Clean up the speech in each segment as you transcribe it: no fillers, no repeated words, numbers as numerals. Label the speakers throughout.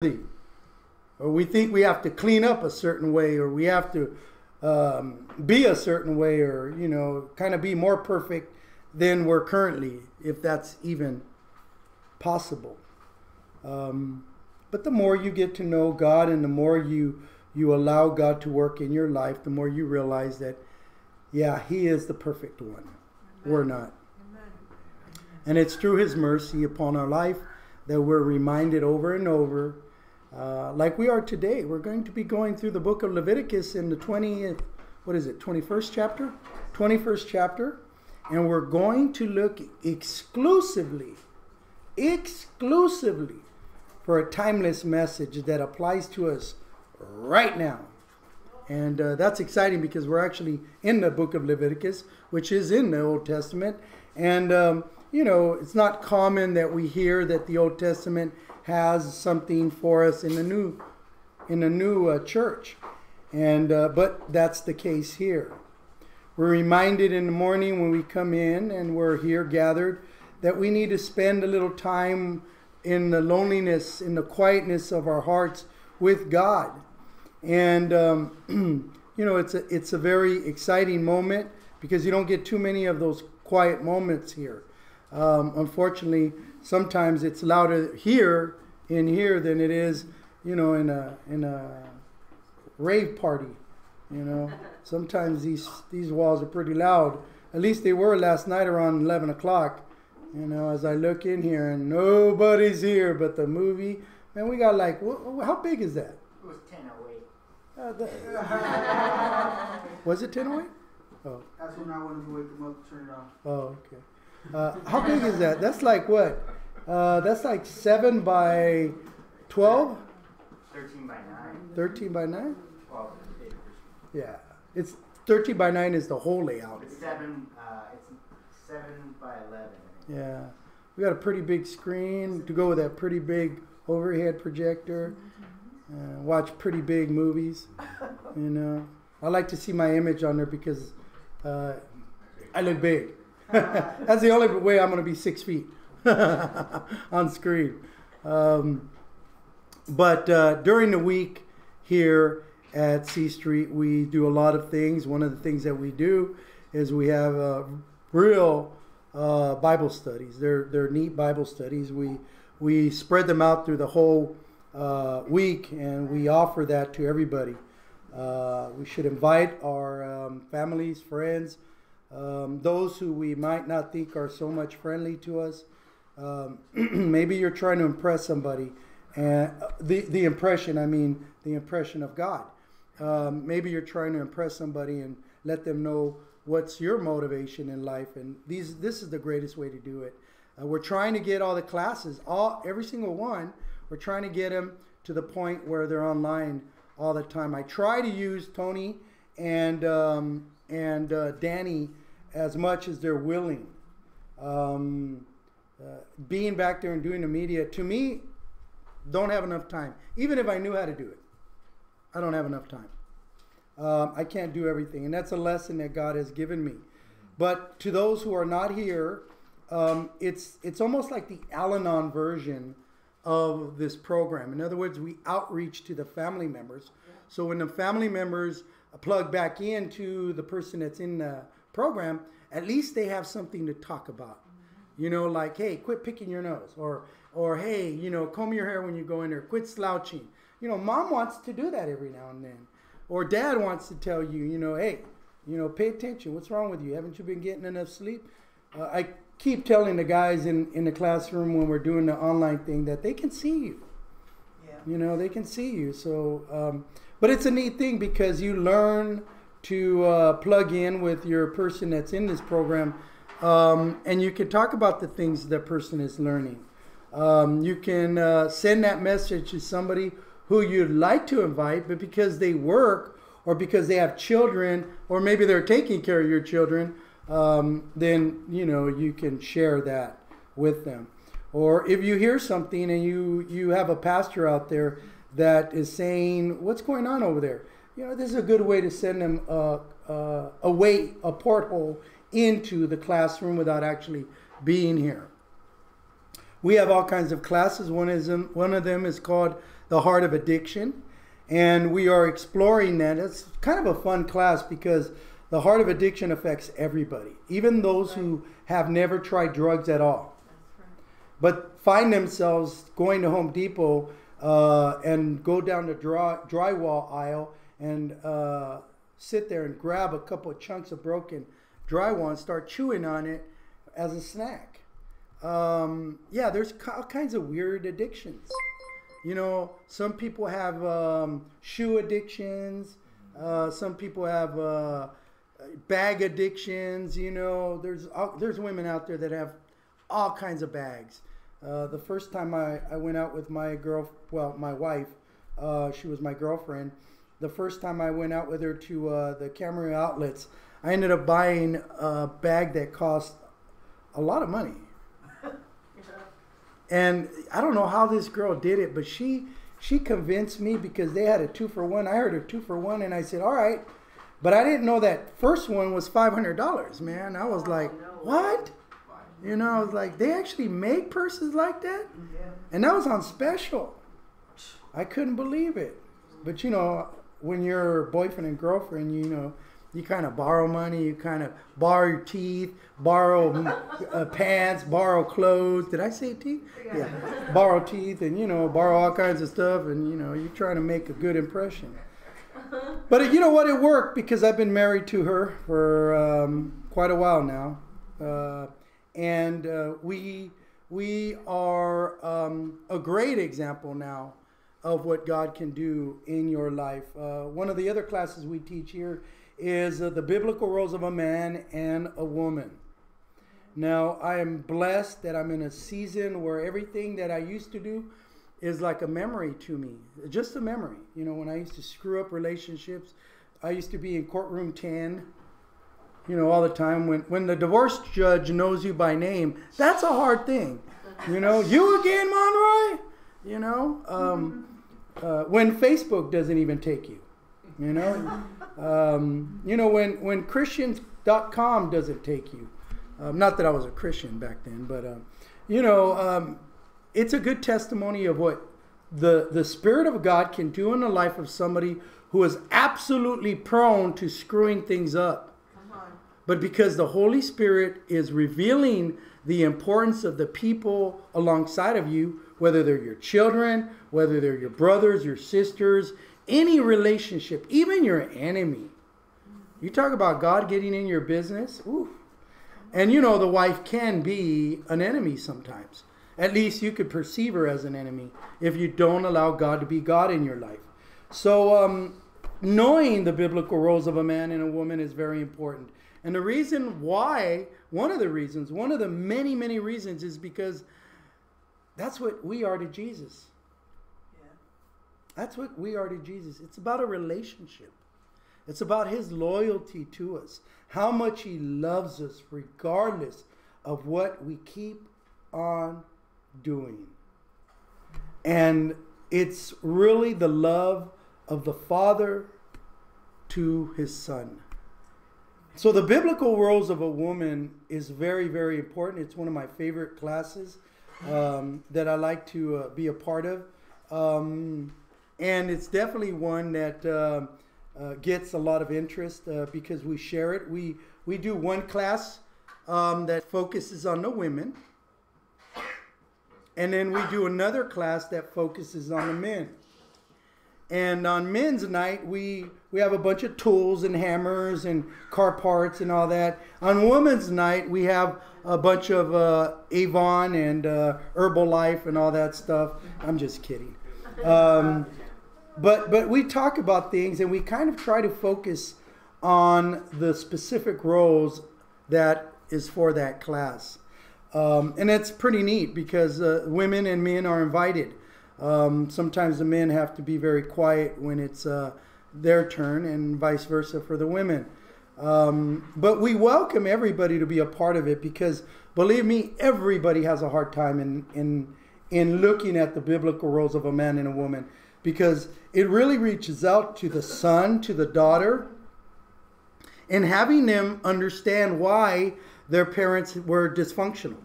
Speaker 1: or we think we have to clean up a certain way, or we have to be a certain way, or kind of be more perfect than we're currently, if that's even possible. But the more you get to know God, and the more you allow God to work in your life, the more you realize that, yeah, He is the perfect one. Amen. We're not. Amen. And it's through His mercy upon our life that we're reminded over and over, like we are today. We're going to be going through the book of Leviticus in the 21st chapter? 21st chapter. And we're going to look exclusively for a timeless message that applies to us right now. And that's exciting because we're actually in the book of Leviticus, which is in the Old Testament. And, it's not common that we hear that the Old Testament has something for us in the new church. And but that's the case here. We're reminded in the morning when we come in and we're here gathered that we need to spend a little time in the loneliness, in the quietness of our hearts with God. And, it's a very exciting moment because you don't get too many of those quiet moments here. Unfortunately, sometimes it's louder in here than it is, in a rave party. Sometimes these walls are pretty loud. At least they were last night around 11 o'clock. As I look in here and nobody's here but the movie. Man, we got like, how big is that?
Speaker 2: It was 10:08.
Speaker 1: Was it 10:08? Oh.
Speaker 3: That's when I wanted to wake them up to turn it off.
Speaker 1: Oh, okay. How big is that? That's like what? That's like 7 by 12?
Speaker 2: 13 by 9.
Speaker 1: 13 by 9?
Speaker 2: 12 acres.
Speaker 1: Yeah. It's 13 by 9 is the whole layout.
Speaker 2: It's 7 by 11.
Speaker 1: Yeah. We got a pretty big screen to go with that pretty big overhead projector. Watch pretty big movies. I like to see my image on there because I look big. That's the only way I'm going to be 6 feet on screen. But during the week here at C Street, we do a lot of things. One of the things that we do is we have real Bible studies. They're neat Bible studies. We spread them out through the whole week, and we offer that to everybody. We should invite our families, friends, those who we might not think are so much friendly to us. Maybe you're trying to impress somebody, and the impression of God. Maybe you're trying to impress somebody and let them know what's your motivation in life, and this is the greatest way to do it. We're trying to get all the classes, every single one. We're trying to get them to the point where they're online all the time. I try to use Tony and Danny as much as they're willing. Being back there and doing the media, to me, don't have enough time. Even if I knew how to do it, I don't have enough time. I can't do everything, and that's a lesson that God has given me. But to those who are not here, it's almost like the Al-Anon version of this program. In other words, we outreach to the family members. So when the family members plug back into the person that's in the program, at least they have something to talk about. Like, hey, quit picking your nose, or hey, comb your hair when you go in there, quit slouching. Mom wants to do that every now and then, or dad wants to tell you, hey, pay attention. What's wrong with you? Haven't you been getting enough sleep? I keep telling the guys in the classroom when we're doing the online thing that they can see you. Yeah. They can see you. So, but it's a neat thing because you learn to plug in with your person that's in this program, and you can talk about the things that person is learning. You can send that message to somebody who you'd like to invite, but because they work or because they have children, or maybe they're taking care of your children, then you can share that with them. Or if you hear something and you have a pastor out there that is saying, what's going on over there? This is a good way to send them a porthole into the classroom without actually being here. We have all kinds of classes. One of them is called the heart of addiction. And we are exploring that. It's kind of a fun class because the heart of addiction affects everybody, even those who have never tried drugs at all, but find themselves going to Home Depot and go down the drywall aisle and sit there and grab a couple of chunks of broken drywall and start chewing on it as a snack. Yeah, there's all kinds of weird addictions. You know, some people have shoe addictions. Some people have bag addictions. You know, there's women out there that have all kinds of bags. The first time I went out with my wife, she was my girlfriend. The first time I went out with her to the Camry outlets, I ended up buying a bag that cost a lot of money. And I don't know how this girl did it, but she convinced me because they had a 2-for-1. I heard a 2-for-1 and I said, all right. But I didn't know that first one was $500, man. I was like, what? You know, I was like, they actually make purses like that? And that was on special. I couldn't believe it. But, you know, when you're boyfriend and girlfriend, you know, you kind of borrow money, you kind of borrow your teeth, borrow pants, borrow clothes. Did I say teeth? Yeah. Borrow teeth and, you know, borrow all kinds of stuff. And, you know, you're trying to make a good impression. But you know what? It worked because I've been married to her for quite a while now. And we are a great example now of what God can do in your life. One of the other classes we teach here is the biblical roles of a man and a woman. Now, I am blessed that I'm in a season where everything that I used to do is like a memory to me. Just a memory. You know, when I used to screw up relationships, I used to be in courtroom 10, you know, all the time. When the divorce judge knows you by name, that's a hard thing. You know, you again, Monroy? You know, when Facebook doesn't even take you. You know, you know, when Christians.com doesn't take you. Not that I was a Christian back then, but, you know, it's a good testimony of what the Spirit of God can do in the life of somebody who is absolutely prone to screwing things up. But because the Holy Spirit is revealing the importance of the people alongside of you, whether they're your children, whether they're your brothers, your sisters, any relationship, even your enemy. You talk about God getting in your business. Ooh. And you know, the wife can be an enemy sometimes. At least you could perceive her as an enemy if you don't allow God to be God in your life. So knowing the biblical roles of a man and a woman is very important. And the reason why, one of the many, many reasons is because that's what we are to Jesus. Yeah. That's what we are to Jesus. It's about a relationship. It's about His loyalty to us. How much He loves us regardless of what we keep on doing. And it's really the love of the Father to His Son. So the biblical roles of a woman is very, very important. It's one of my favorite classes that I like to be a part of. And it's definitely one that gets a lot of interest because we share it. We do one class that focuses on the women. And then we do another class that focuses on the men. And on men's night, we have a bunch of tools and hammers and car parts and all that. On women's night, we have a bunch of Avon and Herbalife and all that stuff. I'm just kidding. But we talk about things and we kind of try to focus on the specific roles that is for that class. And it's pretty neat because women and men are invited. Sometimes the men have to be very quiet when it's their turn and vice versa for the women. But we welcome everybody to be a part of it because, believe me, everybody has a hard time in looking at the biblical roles of a man and a woman because it really reaches out to the son, to the daughter, and having them understand why their parents were dysfunctional.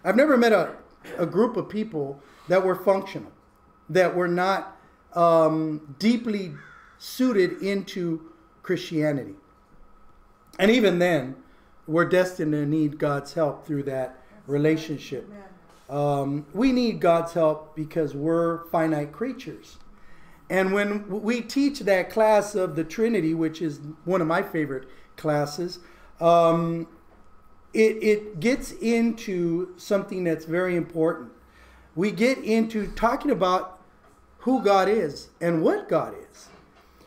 Speaker 1: I've never met a group of people that were functional. that were not deeply suited into Christianity. And even then, we're destined to need God's help through that relationship. We need God's help because we're finite creatures. And when we teach that class of the Trinity, which is one of my favorite classes, it gets into something that's very important. We get into talking about who God is and what God is.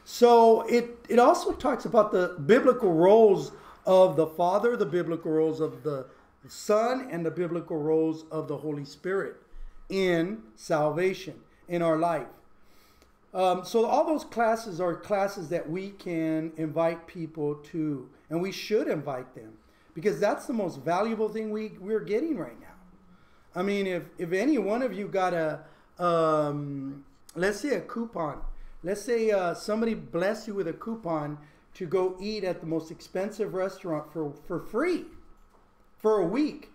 Speaker 1: So it also talks about the biblical roles of the Father, the biblical roles of the Son, and the biblical roles of the Holy Spirit in salvation, in our life. So all those classes are classes that we can invite people to, and we should invite them, because that's the most valuable thing we're getting right now. I mean, if any one of you got a, let's say a coupon, let's say somebody blessed you with a coupon to go eat at the most expensive restaurant for free for a week,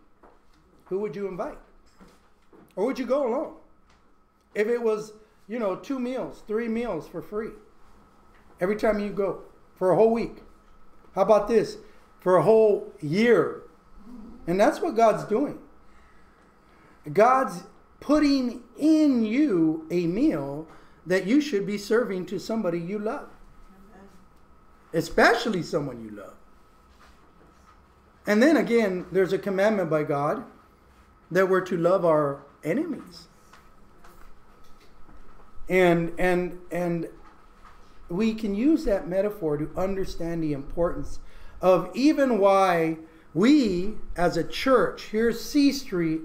Speaker 1: who would you invite? Or would you go alone? If it was, 2 meals, 3 meals for free every time you go for a whole week. How about this? For a whole year. And that's what God's doing. God's putting in you a meal that you should be serving to somebody you love. Especially someone you love. And then again, there's a commandment by God that we're to love our enemies. And we can use that metaphor to understand the importance of even why we as a church here at C Street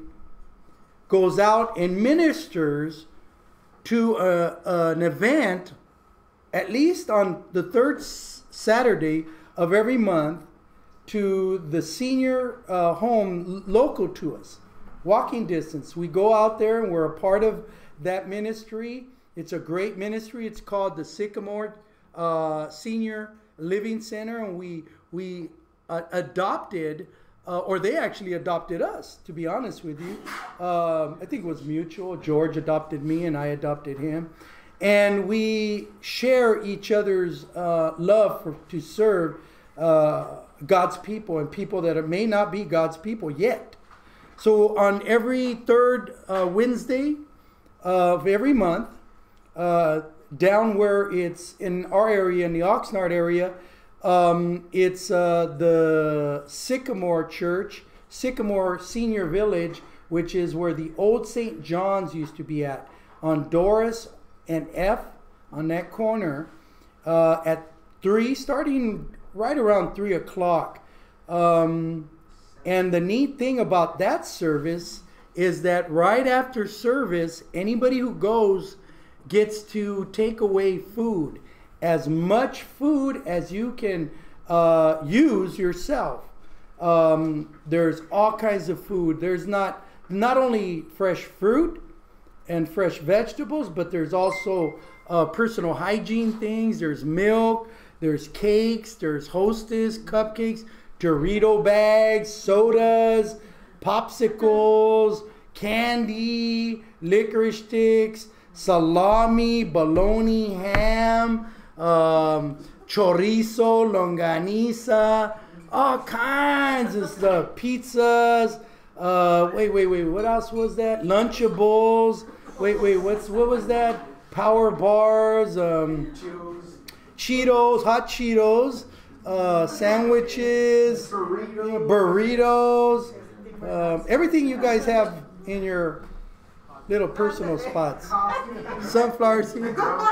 Speaker 1: goes out and ministers to an event at least on the third Saturday of every month to the senior home local to us, walking distance. We go out there and we're a part of that ministry. It's a great ministry. It's called the Sycamore Senior Living Center, and we adopted, or they actually adopted us, to be honest with you. I think it was mutual. George adopted me and I adopted him. And we share each other's love to serve God's people and people that may not be God's people yet. So on every third Wednesday of every month, down where it's in our area, in the Oxnard area, it's the Sycamore Church, Sycamore Senior Village, which is where the old St. John's used to be at, on Doris and F, on that corner, at 3, starting right around 3 o'clock. And the neat thing about that service is that right after service, anybody who goes gets to take away food, as much food as you can use yourself. There's all kinds of food. There's not only fresh fruit and fresh vegetables, but there's also personal hygiene things. There's milk, there's cakes, there's Hostess, cupcakes, Dorito bags, sodas, popsicles, candy, licorice sticks, salami, bologna, ham, chorizo, longaniza, all kinds of stuff. Pizzas. Wait. What else was that? Lunchables. Wait. What was that? Power bars. Cheetos, hot Cheetos. Sandwiches. Burritos. Everything you guys have in your little personal spots. Sunflower seeds.
Speaker 2: Girls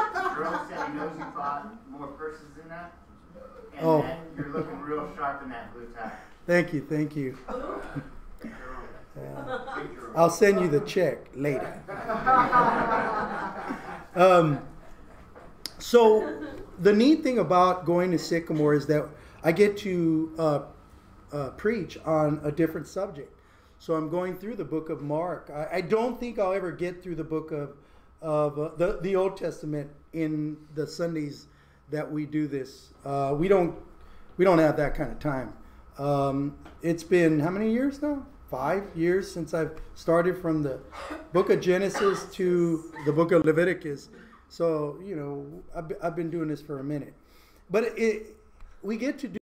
Speaker 2: said he knows you bought more purses than that. And then you're looking real sharp in that blue tie.
Speaker 1: Thank you. I'll send you the check later. So the neat thing about going to Sycamore is that I get to preach on a different subject. So I'm going through the book of Mark. I don't think I'll ever get through the book of the Old Testament in the Sundays that we do this. We don't have that kind of time. It's been how many years now? 5 years since I've started from the book of Genesis to the book of Leviticus. So, I've been doing this for a minute. But we get to do